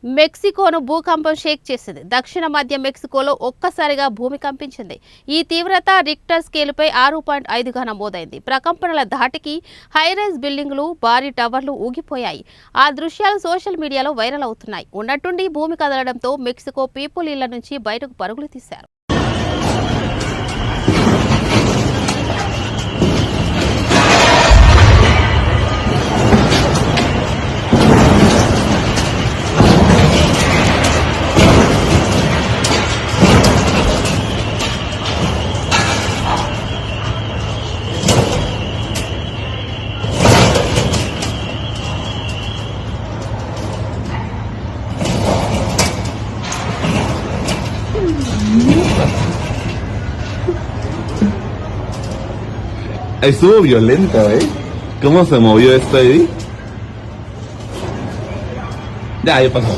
మెక్సికోను భూకంపం షేక్ చేసింది. దక్షిణ మధ్య మెక్సికోలో ఒక్కసారిగా భూమి కంపించింది. ఈ తీవ్రత రిక్టర్ స్కేలుపై 6.5గా నమోదైంది. ప్రకంపనల ధాటికి హైరైజ్ బిల్డింగులు, భారీ టవర్లు ఊగిపోయాయి. ఆ దృశ్యాలు సోషల్ మీడియాలో వైరల్ అవుతున్నాయి. ఉన్నట్టుండి భూమి కదలడంతో మెక్సికో పీపుల్ ఇళ్ల నుంచి బయటకు పరుగులు తీశారు. Estuvo violenta, ¿eh? ¿Cómo se movió esto ahí? Ya, ahí pasó.